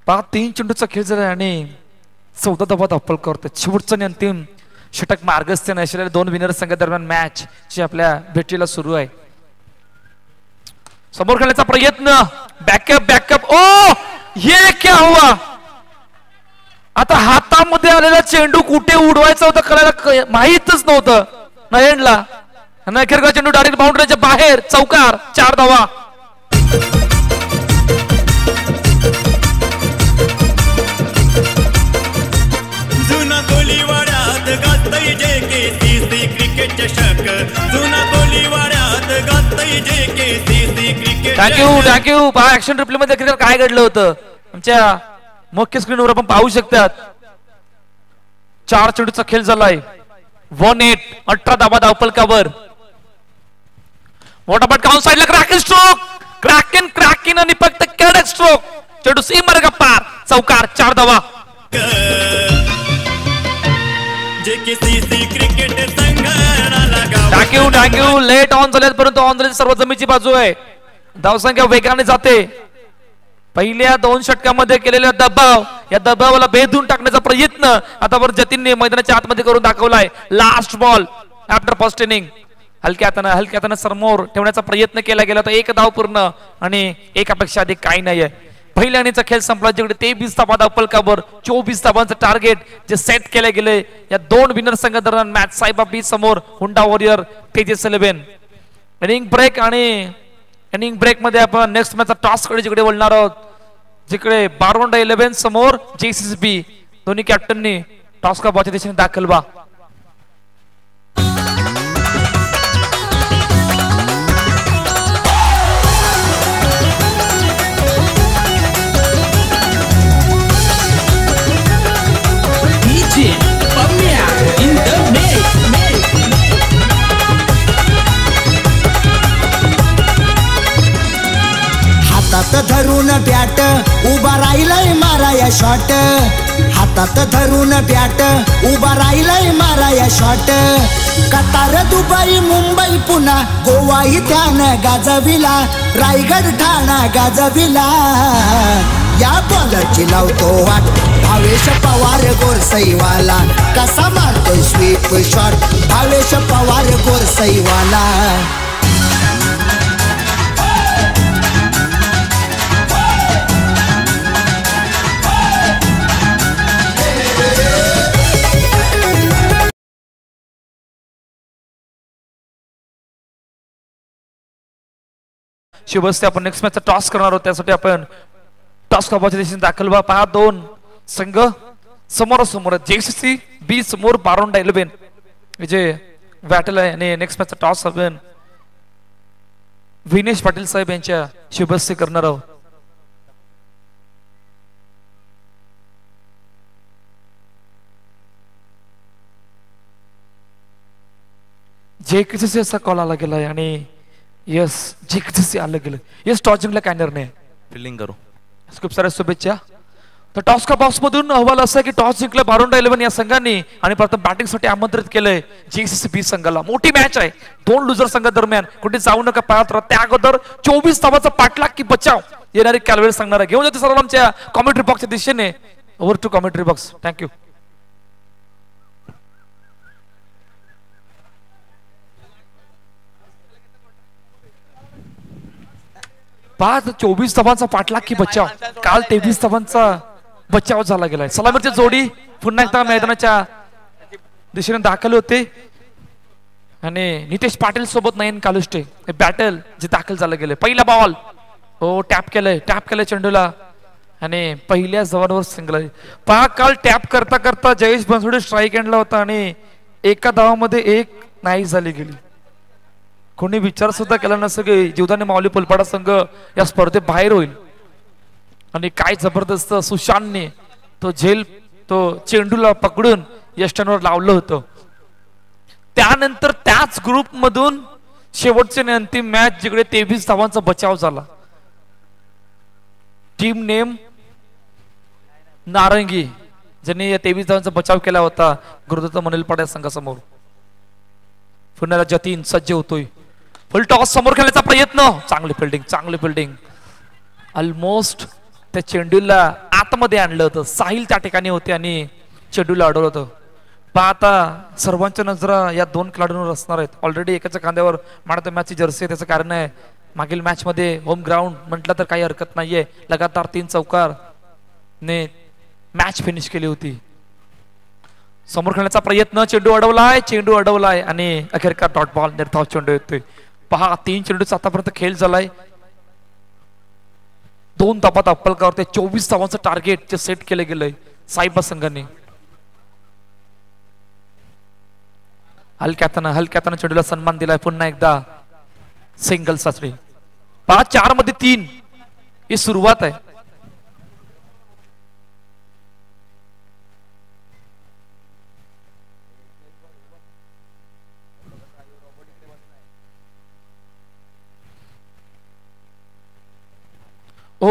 3 चेंडूचा खेळ झाला आणि 14 धावा धावपल करतो. शेवटचा अंतिम षटक मार्गस्थान असलेल्या 2 विनर संघादरम्यान मॅच जी आपल्या भेटीला सुरू आहे. समोर खेळण्याचा प्रयत्न, बॅकअप. ओ ये क्या हुआ? आता हातामध्ये आलेला चेंडू कुठे उडवायचा होता कळायला माहीतच नव्हतं नयनला. अखेर चेंडू डायरेक्ट बाउंड्रीच्या बाहेर, चौकार, 4 धावा. जुना कोलीवाड्यात गाजतय JKCC क्रिकेट चषक. जुना कोलीवाड्यात गाजतय JKCC क्रिकेट. थँक्यू. पहा ऍक्शन रिप्ले मध्ये क्रिकेट काय घडलं होतं आमच्या मुख्य स्क्रीनवर आपण पाहू शकतात. 4 चेंडूचा खेळ झालाय. 1-8, 18 धावा धावपलकावर. मोठापट काउंट साइडला क्रॅकिंग स्ट्रोक, क्रॅकिंग आणि फक्त कडक स्ट्रोक. चेंडू सीमारेषा पार, चौकार, 4 धावा. JKCC क्रिकेट संघाला थँक्यू. लेट ऑन झालेत परंतु ऑन झाले सर्व जमीची बाजू आहे. धावसंख्या वेगाने जाते. पहिल्या 2 षटकामध्ये केलेला दबाव, या दबावाला भेदून टाकण्याचा प्रयत्न आता वर जतीनने मैदानाच्या आतमध्ये करून दाखवलाय. Last ball after first inning हलक्यातनं समोर ठेवण्याचा प्रयत्न केला गेला तर 1 धाव पूर्ण आणि 1 अपेक्षा अधिक काही नाहीये. पहिल्या इनिंगचा खेळ संपला जिकडे 23 धावा धावपलकावर 24 धावांचं टार्गेट जे सेट केले गेले. या 2 विनर संघादरम्यान मॅच साईबा बी समोर हुंडा वॉरियर तेजस 11. इनिंग ब्रेक मध्ये आपण नेक्स्ट मॅचचा टॉस कडे जिकडे बोलणार आहोत, जिकडे बारोंडा 11 समोर JCCB. दोन्ही कॅप्टननी टॉस का बॉलच्या दिशेने दाखल व्हा. हातात धरून बॅट उभा राहिलाय माराया शॉट. हातात धरून बॅट उभा राहिलाय माराया shot. Qatar, Dubai, Mumbai, Pune, Goa इथ्यान गाजविला. रायगड, ठाणा गाजविला. या बॉलरची लावतो वाट भावेश पवार गोरसईवाला. कसा मारतोय स्वीप शॉट भावेश पवार गोरसईवाला. शुभस्ते आपण नेक्स्ट मॅचचा टॉस करणार आहोत. त्यासाठी आपण टॉस काबाच्या दिशेने दाखल व्हा. पहा 2 संघ समोरासमोर. JCCB समोर बारोंडा 11 जे बॅटल आहे आणि नेक्स्ट मॅचचा टॉस आपण विनेश पाटील साहेब यांच्या शुभस्ते करणार आहोत. JKCC असा कॉल आला गेलाय आणि यस JKCC आलं गेलं. यस टॉस जिंकला काय निर्णय फिल्डिंग करू. खूप साऱ्या शुभेच्छा. तर टॉस का बॉक्स मधून अहवाल असा की टॉस जिंकलं बारोंडा 11 या संघांनी आणि प्रथम बॅटिंग साठी आमंत्रित केलंय JCCB संघाला. मोठी मॅच आहे 2 लुजर संघादरम्यान. कुठे जाऊ नका, पाहत राहा. त्या अगोदर 24 धावाचा पाठलाग की बचाव येणारी कॅलवेल सांगणार आहे. घेऊन जाते सर्व आमच्या कॉमेंट्री बॉक्सच्या दिशेने. Over to commentary box. Thank you. पाच 24 धावांचा पाठलाग की बचाव. काल 23 धावांचा बचाव झाला गेलाय. सलामीची जोडी पुन्हा एकदा मैदानाच्या दिशेने दाखल होते आणि नितेश पाटील सोबत नयन कालुष्टे हे बॅटल जे दाखल झालं गेले. पहिला बॉल हो टॅप केलंय चेंडूला आणि पहिल्याच धावांवर सिंगल. पहा काल टॅप करता करता जयेश बनसोडे स्ट्राईक एंडला होता आणि एका धावामध्ये 1 नाही झाली गेली. कोणी विचार सुद्धा केला नसतं की जीवदानी माऊली पुलपाडा संघ या स्पर्धेत बाहेर होईल. आणि काय जबरदस्त सुशांतने तो चेंडूला पकडून यष्टांवर लावलं होतं. त्यानंतर त्याच ग्रुप मधून शेवटचे अंतिम मॅच जिकडे 23 धावांचा बचाव झाला. टीम नेम नारंगी ज्यांनी या 23 धावांचा बचाव केला होता गुरुदत्त मनिलपाडा संघासमोर. पुन्हा जतीन सज्ज होतोय. फुल टॉस समोर खेळण्याचा प्रयत्न. चांगली फिल्डिंग ऑलमोस्ट त्या चेंडूला आतमध्ये आणलं होतं. साहिल त्या ठिकाणी होते आणि चेंडूला अडवलं होतं. पहा आता सर्वांच्या नजरा या दोन खेळाडूंवर असणार आहेत. ऑलरेडी एकाच्या खांद्यावर मॅन ऑफ द मॅचची जर्सी आहे. त्याचं कारण आहे मागील मॅच मध्ये होम ग्राउंड म्हटलं तर काही हरकत नाहीये. लगातार 3 चौकार ने मॅच फिनिश केली होती. समोर खेळण्याचा प्रयत्न, चेंडू अडवलाय आणि अखेरकार डॉट बॉल निर्धाव चेंडू येतोय. पहा 3 चेंडूचा आतापर्यंत खेळ झालाय. 2 धावात अप्पलकावरती 24 धावांचं टार्गेट जे सेट केलं गेलंय साईबा संघाने. हलक्यातनं चेंडूला सन्मान दिलाय. पुन्हा एकदा सिंगल सासरी. 5-4 मध्ये 3 ही सुरुवात आहे. ओ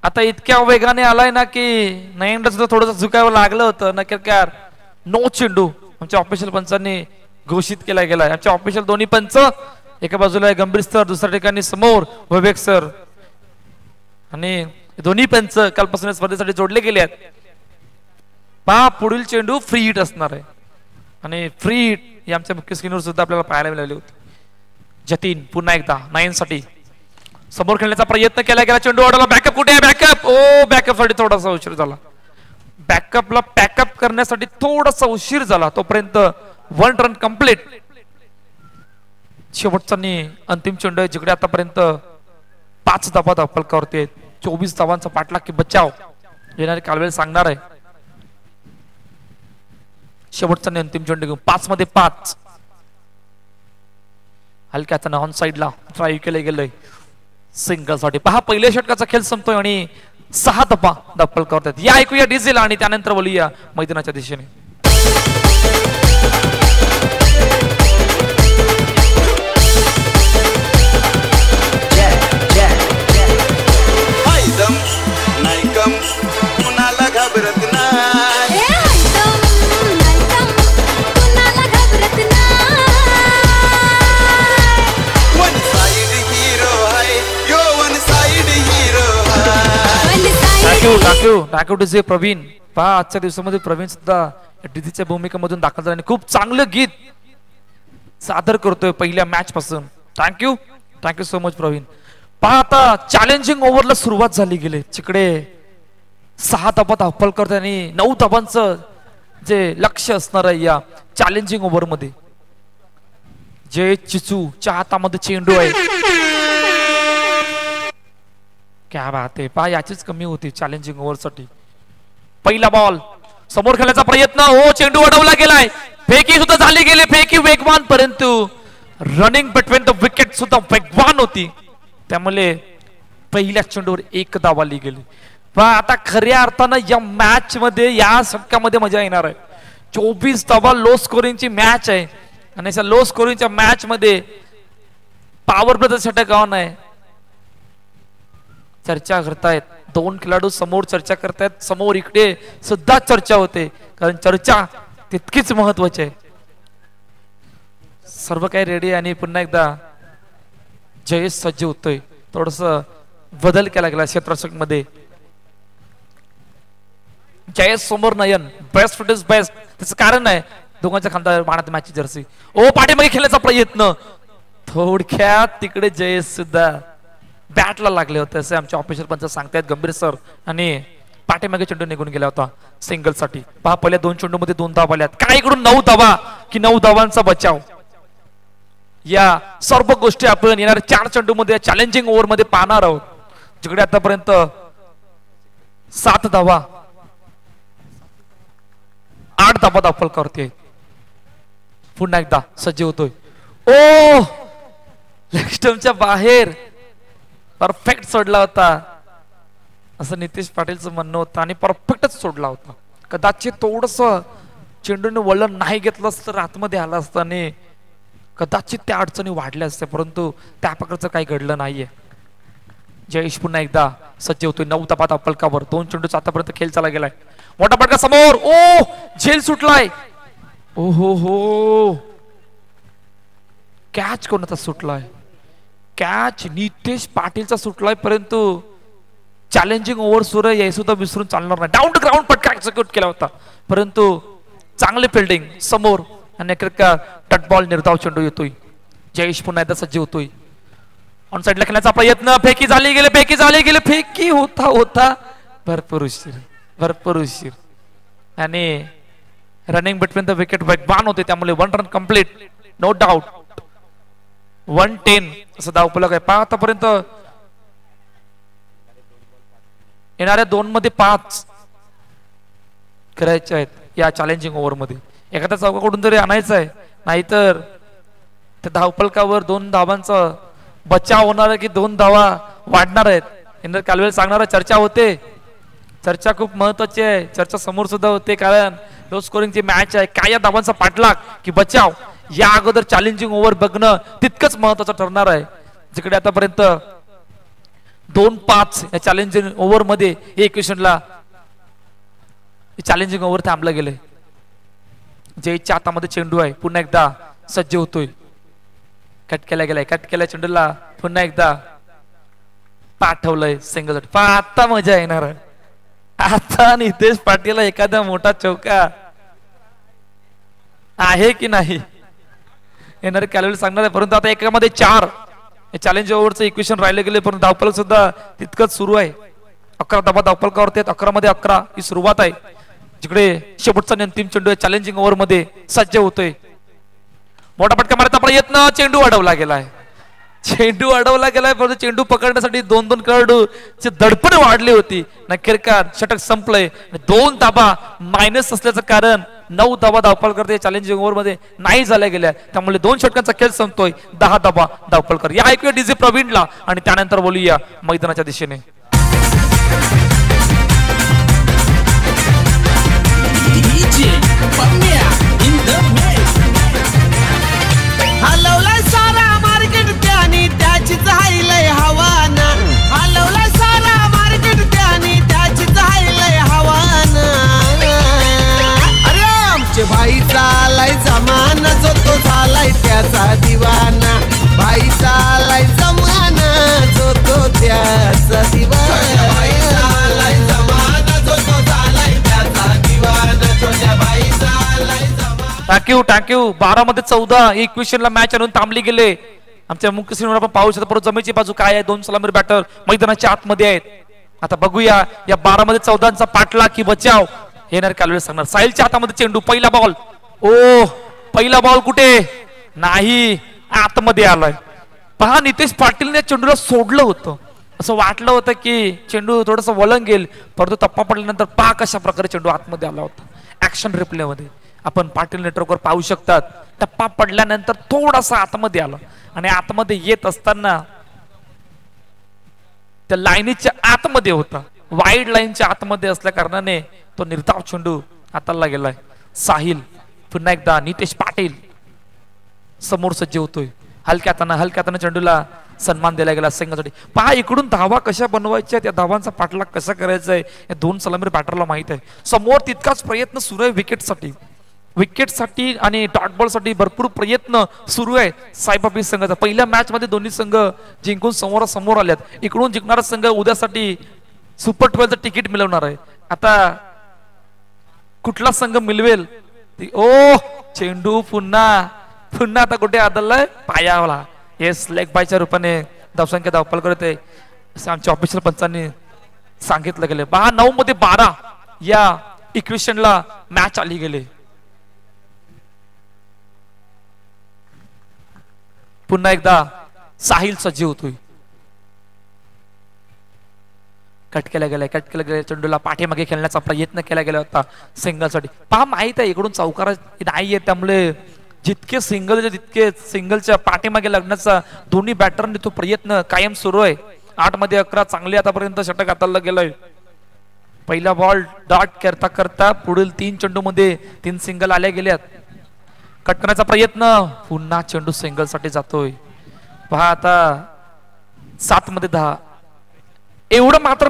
आता इतक्या वेगाने आलाय ना की नयनला सुद्धा थोडंसं झुकावं लागलं होतं. नक्कीकार नो चेंडू आमच्या ऑफिशियल पंचांनी घोषित केला गेलाय. आमच्या ऑफिशियल दोन्ही पंच एका बाजूला आहे गंभीर सर, दुसऱ्या ठिकाणी समोर विवेक सर आणि दोन्ही पंच कालपासून स्पर्धेसाठी जोडले गेले आहेत. पहा पुढील चेंडू फ्री हिट असणार आहे आणि फ्री हिट ही आमच्या मुख्य स्क्रीनवर सुद्धा आपल्याला पाहायला मिळाली होती. जतीन पुन्हा एकदा 9 साठी समोर खेळण्याचा प्रयत्न केला गेला. चेंडू अडवला. बॅकअप कुठे आहे? बॅकअप साठी थोडासा उशीर झाला. बॅकअपला पॅकअप करण्यासाठी थोडासा उशीर झाला. तोपर्यंत 1 रन कंप्लीट. शेवटचा अंतिम चेंडू आहे जिकडे आतापर्यंत 5 धावा अप्पलकावरती आहेत. 24 धावांचा पाठलाग की बचाव येणारे कालवेल सांगणार आहे. शेवटचा अंतिम चेंडू घेऊन 5 मध्ये 5. हलक्याचं ऑन साइडला ड्राईव्ह केलं गेलंय सिंगल साठी. पहा पहिल्या षटकाचा खेळ संपतोय आणि 6 धावा अप्पलकावरती आहेत. या ऐकूया डिझेल आणि त्यानंतर बोलूया मैदानाच्या दिशेने. कुणाला घाबरत नाही. वन साइड हिरो आहे यो, वन साइड हिरो टाकू डीजे प्रवीण. पहा आजच्या दिवसामध्ये प्रवीण सुद्धा डीजेच्या भूमिकेमधून दाखल झाला आणि खूप चांगलं गीत सादर करतोय पहिल्या मॅच पासून. Thank you so much Praveen. पहा आता चॅलेंजिंग ओव्हरला सुरुवात झाली गेली. तिकडे 6 धावा अप्पलकर आणि 9 धावांचं जे लक्ष्य असणार आहे या चॅलेंजिंग ओव्हर मध्ये. जय चिचूच्या हातामध्ये चेंडू आहे. क्या बात आहे. पहा याचीच कमी होती चॅलेंजिंग ओव्हर साठी. पहिला बॉल समोर खेळण्याचा प्रयत्न. चेंडू अडवला गेलाय. फेकी सुद्धा झाली गेली. फेकी वेगवान परंतु रनिंग बिटवीन द विकेट सुद्धा वेगवान होती. त्यामुळे पहिल्या चेंडूवर 1 धाव आली गेली. पण आता खऱ्या अर्थानं या मॅच मध्ये या षटकामध्ये मजा येणार आहे. 24 धावा लो स्कोरिंगची मॅच आहे आणि अशा लो स्कोरिंगच्या मॅच मध्ये पॉवर प्लेचं षटक ऑन आहे. चर्चा करतायत 2 खेळाडू समोर चर्चा करतायत. समोर इकडे सुद्धा चर्चा होते कारण चर्चा तितकीच महत्वाची आहे. सर्व काही रेडी आणि पुन्हा एकदा जयेश सज्ज होतोय. थोडस बदल केला गेला क्षेत्ररक्षक मध्ये. जयेश समोर Nayan. Best foot is best. त्याचं कारण आहे दोघांच्या खांद्यावर मानत मॅचची जर्सी. पाठीमागे खेळण्याचा प्रयत्न. थोडक्यात तिकडे जयेश सुद्धा बॅटला लागले होते असे आमच्या ऑफिशियल पंच सांगतायत गंभीर सर आणि पाठीमागे चेंडू निघून गेला होता सिंगल साठी. पहा पहिल्या 2 चेंडू मध्ये 2 धावा आल्यात. काय इकडून 9 धावा की 9 धावांचा बचाव. या सर्व गोष्टी आपण येणाऱ्या 4 चेंडू मध्ये चॅलेंजिंग ओव्हर मध्ये पाहणार आहोत जिकडे आतापर्यंत 7 धावा 8 धावा अप्पलकावरती. पुन्हा एकदा सज्ज होतोय. लेग स्टंपच्या बाहेर परफेक्ट सोडला होता असं नितेश पाटीलचं म्हणणं होतं आणि परफेक्टच सोडला होता. कदाचित थोडस चेंडूने वळण नाही घेतलं तर आतमध्ये आला असतं आणि कदाचित त्या अडचणी वाढल्या असत्या परंतु त्या प्रकारचं काही घडलं नाहीये. जयेश पुन्हा एकदा सज्ज होतोय. 9 धावा अप्पलकावर. 2 चेंडूचा आतापर्यंत खेळ चालला गेलाय. मोठा फटका समोर. झेल सुटलाय. हो कॅच कोणाचा सुटलाय. कॅच नितेश पाटीलचा सुटलाय, परंतु चॅलेंजिंग ओव्हर सुरू आहे हे सुद्धा विसरून चालणार नाही. डाऊन टू ग्राउंड पटका एक्झिक्यूट केला होता, परंतु चांगले फिल्डिंग समोर आणि डट बॉल निर्धाव चेंडू येतोय. जयेश पुन्हा एकदा सज्ज होतोय. ऑन साइडला खेळण्याचा प्रयत्न, फेकी झाली गेले फेकी होता भरपूर उशीर आणि रनिंग बिटवीन द विकेट बान होते, त्यामुळे 1 रन कंप्लीट. नो डाऊट 110 असं धावफलक आहे. आतापर्यंत येणाऱ्या 2 मध्ये 5 करायचे आहेत या चॅलेंजिंग ओव्हर मध्ये. एखाद्या चौकाकडून तरी आणायचं आहे, नाहीतर त्या धावफलकावर 2 धावांचा बचाव होणार आहे की 2 धावा वाढणार आहेत. इंद्र कालवेल सांगणार चर्चा होते, चर्चा खूप महत्वाची आहे. चर्चा समोर सुद्धा होते, कारण लो स्कोरिंगची मॅच आहे. काय या धावांचा पाठलाग की बचाव या अगोदर चॅलेंजिंग ओव्हर बघणं तितकंच महत्वाचं ठरणार आहे. जिकडे आतापर्यंत 2-5 या चॅलेंजिंग ओव्हर मध्ये इक्वेशनला चॅलेंजिंग ओव्हर थांबलं गेले. जयच्या हातामध्ये चेंडू आहे, पुन्हा एकदा सज्ज होतोय. कट केल्या चेंडूला पुन्हा एकदा पाठवलंय सिंगल. आता मजा येणार आहे. आता नितेश पाटील एखादा मोठा चौका आहे की नाही येणार कॅलोरी सांगणार आहे. परंतु आता एकामध्ये 4 चॅलेंज ओव्हरचं इक्वेशन राहिले गेले, परंतु धावफलक सुद्धा तितकंच सुरू आहे. 11 धावा धावफलकावरती 11 मध्ये 11 ही सुरुवात आहे. जिकडे शेवटचा अंतिम चेंडू आहे चॅलेंजिंग ओव्हर मध्ये सज्ज होतोय. मोठा फटका मारण्याचा प्रयत्न, चेंडू अडवला गेलाय. परंतु चेंडू पकडण्यासाठी 2 खेळाडूची धडपड वाढली होती. नक्कीरकार षटक संपलंय. 2 धावा मायनस असल्याचं कारण 9 धावा धावफलकर चॅलेंजिंग ओव्हर मध्ये नाही झाल्या गेल्या, त्यामुळे 2 षटकांचा खेळ संपतोय. 10 धावा धावफलकर. या ऐकूया डीजे प्रवीणला आणि त्यानंतर बोलूया मैदानाच्या दिशेने. हलवलाय सारा मार्केट त्यानी त्याचीच हायलय हवाना. हलवलाय सारा मार्केट त्यानी त्याचीच हायलय हवाना. अरे आमचे भाई चालाय जमाना, जो तो झालाय त्याचा दिवाना. भाई चालाय जमाना, जो तो त्याचा दिवाना. भाई चालाय जमाना, जो तो झालाय त्याचा दिवाना. छोट्या भाई चालाय टाक्यू 12 मध्ये 14 इक्वेशनला मॅच आणून थांबली गेले. आमच्या मुख्य स्क्रीनवर आपण पाहू शकतो. परत जमेची बाजू काय आहे, 2 सलामीर बॅटर मैदानाच्या आतमध्ये आहेत. आता बघूया या 12 मध्ये 14चा पाठला की बचाव येणार कालवेळ सांगणार. साहिलच्या हातामध्ये चेंडू, पहिला बॉल कुठे नाही, आतमध्ये आलाय. पहा नितेश पाटीलने चेंडूला सोडलं होतं, असं वाटलं होतं की चेंडू थोडस वळण गेल, परंतु टप्पा पडल्यानंतर पहा कशा प्रकारे चेंडू आतमध्ये आला होता. ऍक्शन रिप्ले मध्ये आपण पाटील नेटवर्कवर पाहू शकतात. टप्पा पडल्यानंतर थोडासा आतमध्ये आला आणि आतमध्ये येत असताना त्या लाईनीच्या आतमध्ये होता, वाईड लाईनच्या आतमध्ये असल्या कारणाने तो निर्धाव चेंडू हाताला गेलाय. साहिल पुन्हा एकदा नितेश पाटील समोर सज्ज होतोय. हलक्या हाताने चेंडूला सन्मान दिला गेला संघासाठी. पहा इकडून धावा कशा बनवायच्या, त्या धावांचा पाठलाग कसा करायचा आहे या 2 सलामीर बॅटरला माहित आहे. समोर तितकाच प्रयत्न सुरू आहे विकेटसाठी आणि डॉट बॉल साठी भरपूर प्रयत्न सुरू आहे साईबाबी संघाचा. पहिल्या मॅच मध्ये दोन्ही संघ जिंकून समोरासमोर आल्यात. इकडून जिंकणारा संघ उद्यासाठी सुपर 12चं तिकीट मिळवणार आहे. आता कुठला संघ मिळवेल, चेंडू पुन्हा आता कुठे आदळलाय, पायावला. येस, लेग बायच्या रूपाने धावसंख्या धावफल करत आहे असं आमच्या ऑफिशियल पंचांनी सांगितलं गेले. 9 मध्ये 12 या इक्वेशनला मॅच आली गेले. पुन्हा एकदा साहिल सज्ज होतोय. कट केला गेला चेंडूला पाठीमागे खेळण्याचा प्रयत्न केला गेला होता सिंगलसाठी. पहा माहित आहे इकडून चौकार नाहीये, त्यामुळे जितके सिंगलच्या पाठीमागे लागण्याचा दोन्ही बॅटरने तो प्रयत्न कायम सुरू आहे. 8 मध्ये 11 चांगले आतापर्यंत षटक हाताला गेलंय. पहिला बॉल डॉट करता पुढील 3 चेंडू मध्ये 3 सिंगल आल्या गेल्यात. कट करण्याचा प्रयत्न, पुन्हा चेंडू सिंगल साठी जातोय. पहा आता 7 मध्ये 10. एवढं मात्र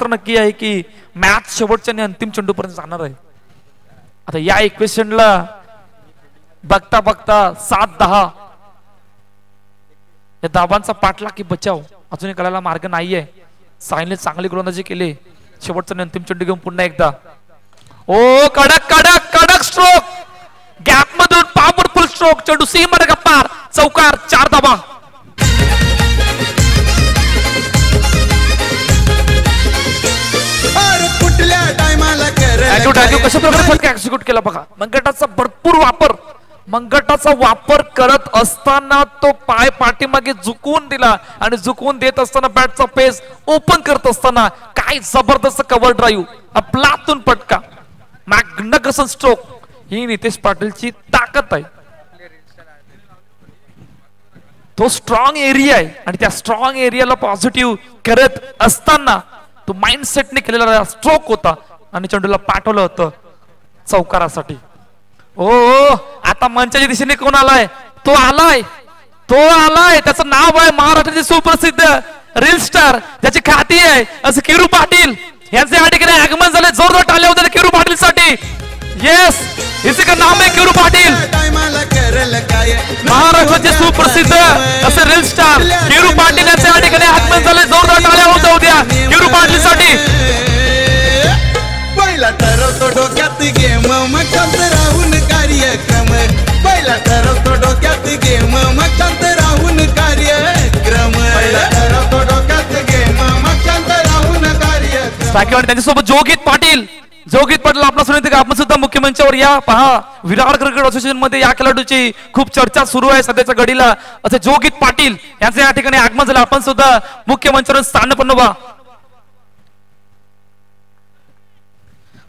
नक्की आहे की मॅच शेवटच्या आणि अंतिम चेंडू पर्यंत जाणार आहे. आता या इक्वेशनला बघता 7-10 या धाबांचा पाठला की बचाव अजूनही करायला मार्ग नाहीये. साईने चांगली गोलंदाजी केली. शेवटचा अंतिम चेंडू घेऊन पुन्हा एकदा ओ कडक कडक कडक स्ट्रोक गॅप मधून पॉवरफुल स्ट्रोक चेंडू सीमा गप्पार चौकार 4 धाबा. कुठल्या टायमाला कशा प्रकारे फटका एक्झिक्यूट केला बघा. मंगटाचा भरपूर वापर मंगटाचा वापर करत असताना तो पाय पाठीमागे झुकवून दिला आणि झुकवून देत असताना बॅटचा पेस ओपन करत असताना काय जबरदस्त कव्हर ड्राईव्ह आपलातून फटका मॅग्निफिसंट स्ट्रोक. ही नितेश पाटीलची ताकद आहे. तो स्ट्रॉंग एरिया आहे आणि त्या स्ट्रॉंग एरियाला पॉझिटिव्ह करत असताना तो माइंडसेटने केलेला स्ट्रोक होता आणि चेंडूला पाठवलं होतं चौकारासाठी. ओ आता मंचाच्या दिशेने कोण आलाय? तो आलाय त्याचं नाव आहे महाराष्ट्राचे सुप्रसिद्ध रील स्टार ज्याची ख्याती आहे असं किरू पाटील यांचे या ठिकाणी आगमन झाले. जोरदार टाळ्या होत्या किरू पाटील साठी. येस इसी का नाम है किरू पाटील. महाराष्ट्राचे सुप्रसिद्ध असे रील स्टार किरू पाटील यांचे या ठिकाणी आगमन झाले. जोरदार टाळ्या होत्या किरू पाटील साठी. पहिला ठरवतो डोक्यात गेम मग शांत राहून कार्यक्रम. पहिला ठरवतो डोक्यात गेम मग शांत राहून कार्यक्रम. पहिला ठरवतो डोक्यात गेम मग शांत राहून कार्यक्रम. त्यांच्यासोबत जोगीत पाटील आपला सुनित आपण सुद्धा मुख्यमंचावर या पहा. विराट क्रिकेट असोसिएशन मध्ये या खेळाडूची खूप चर्चा सुरू आहे सध्याच्या घडीला. असे जोगीत पाटील यांचं या ठिकाणी आगमन झालं. आपण सुद्धा मुख्यमंचावर स्थान पण उभा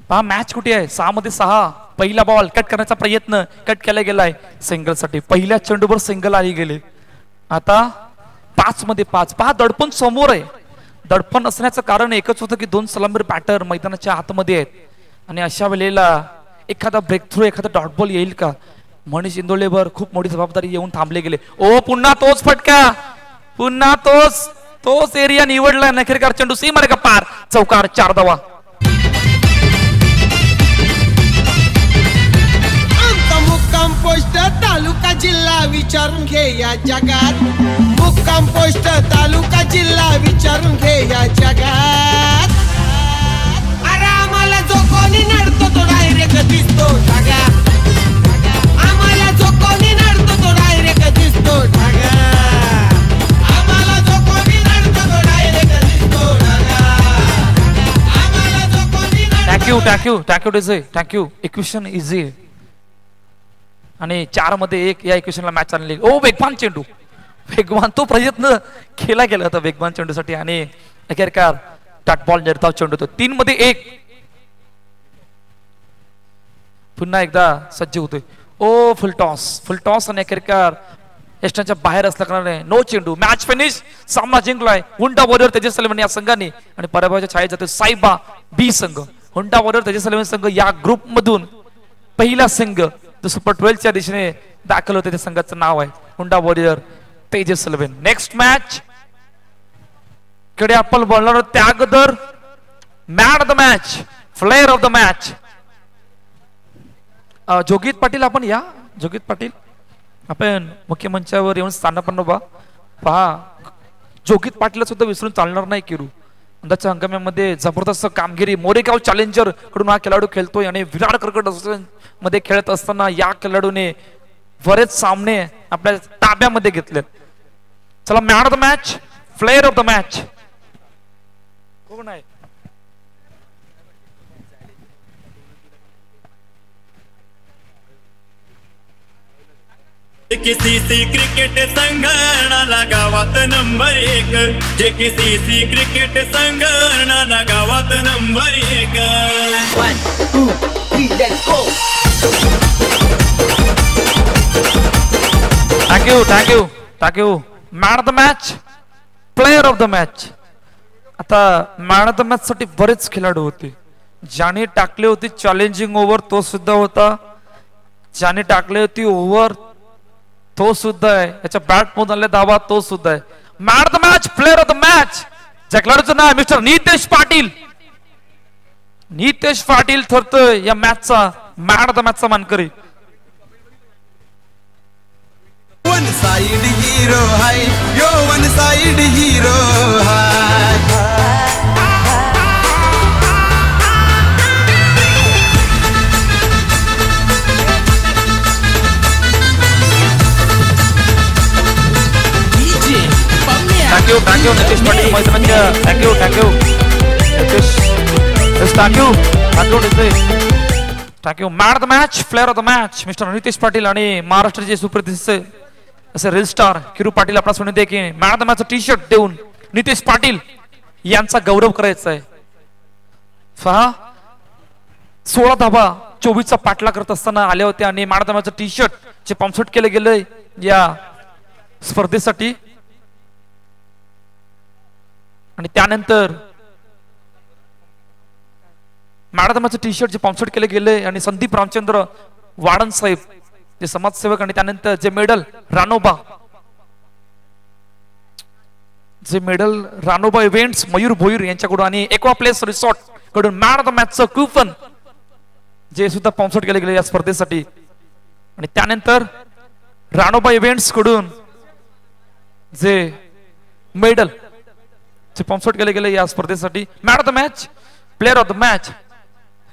पहा. मॅच कुठे आहे? 6 मध्ये 6. पहिला बॉल कट करण्याचा प्रयत्न कट केला गेलाय सिंगल साठी. पहिल्या चेंडूवर सिंगल आली गेले. आता 5 मध्ये 5. पहा दडपण समोर आहे. दडपण असण्याचं कारण एकच होतं की 2 सलामीर बॅटर मैदानाच्या आतमध्ये आहेत आणि अशा वेळेला एखादा ब्रेक थ्रू एखादा डॉट बॉल येईल का? मनीष इंदोलेवर खूप मोठी जबाबदारी येऊन थांबले गेले. ओ पुन्हा तोच फटका पुन्हा तोच एरिया निवडला. नखेरकार चेंडू सीमा का पार चौकार 4 धावा. मुक्काम पोस्ट तालुका जिल्हा विचारून घे या जगात. मुक्काम पोस्ट तालुका जिल्हा विचारून घे या जगात. अरे आम्हाला जो कोणी नडतो तो डायरेक्ट दिसतो ढगात. आम्हाला जो कोणी नडतो तो डायरेक्ट दिसतो ढगात. आम्हाला जो कोणी नडतो तो डायरेक्ट दिसतो ढगात. आम्हाला जो कोणी थँक्यू इक्वेशन इझी आणि 4 मध्ये 1 या इक्वेशनला मॅच चालली. ओ वेगवान चेंडू वेगवान तो प्रयत्न केला गेला होता वेगवान चेंडूसाठी आणि अखेरकार डॉट बॉल निर्धाव चेंडू होतो. 3 मध्ये 1. पुन्हा एकदा सज्ज होतोय. ओ फुल टॉस आणि अखेरकार यष्टांच्या बाहेर असल्या कारणाने नो चेंडू. Match finish. सामना जिंकलाय हुंडा वॉरियर तेजस 11 या संघाने आणि पराभवाच्या छायेत जातो साईबा बी संघ. हुंडा वॉरियर तेजस 11 संघ या ग्रुप मधून पहिला संघ जो सुपर 12च्या दिशेने दाखल होते त्या संघाचं नाव आहे हुंडा वॉरियर तेजस 11. नेक्स्ट मॅच कडे आपण बोलणार त्यागदर man of the match player of the match Jogit Patil. आपण या जोगीत पाटील आपण मुख्यमंचावर येऊन स्थानापन्न पहा. जोगीत पाटील सुद्धा विसरून चालणार नाही. किरू अंदाजच्या हंगामामध्ये जबरदस्त कामगिरी मोरेगाव चॅलेंजर कडून हा खेळाडू खेळतोय आणि विराट क्रिकेट असोसिएशन मध्ये खेळत असताना या खेळाडूने बरेच सामने आपल्या ताब्यामध्ये घेतले. चला man of the match player of the match कोण आहे? JKCC क्रिकेट संघटनाला गावात नंबर 1. JKCC क्रिकेट संघटनाला गावात number 1. 1, 2, 3 let's go. Thank you man of the match player of the match. आता मॅन ऑफ द मॅच साठी बरेच खेळाडू होते. ज्याने टाकले होते चॅलेंजिंग ओव्हर तो सुद्धा होता. ज्याने टाकले होती ओव्हर तो सुद्धा आहे. याच्या बॅट मधून आले धावा तो सुद्धा आहे. Man of the match player of the match ज्या खेळाडूचं नाव मिस्टर नितेश पाटील ठरतोय या मॅचचा मॅन ऑफ द मॅचचा मानकरी. Side hero high yo one side hero high Thank you Nitesh Patil मैदानाच्या thank you Nitesh thank you man of the match player of the match mister Nitesh Patil आणि महाराष्ट्राचे सुप्रसिद्ध असे reel star Kiru Patil आपला सांगते की man of the match T shirt देऊन नितेश पाटील यांचा गौरव करायचा आहे. 16 धाबा 24चा पाठला करत असताना आले होते आणि man of the match T shirt चे पंपशूट केले गेले या स्पर्धेसाठी आणि त्यानंतर मॅडमाचं टी शर्ट जे पंपशूट केले गेले आणि संदीप रामचंद्र वाडन साहेब जे समाजसेवक आणि त्यानंतर जे मेडल रानोबा इव्हेंट्स मयूर भोईर यांच्याकडून आणि एक्वा प्लेस रिसॉर्ट कडून मॅन ऑफ द मॅचचं कूपन जे सुद्धा पंपशूट केले गेले या स्पर्धेसाठी आणि त्यानंतर रानोबा इव्हेंट्स कडून जे मेडल जे पंपशूट केले गेले या स्पर्धेसाठी man of the match player of the match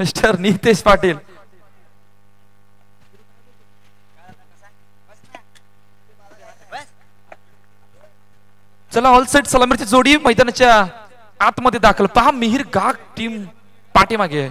mister Nitesh Patil. चला ऑल सेट सलामीची जोडी मैदानाच्या आतमध्ये दाखल. पहा मिहिर गाग टीम पाठीमागे आहे.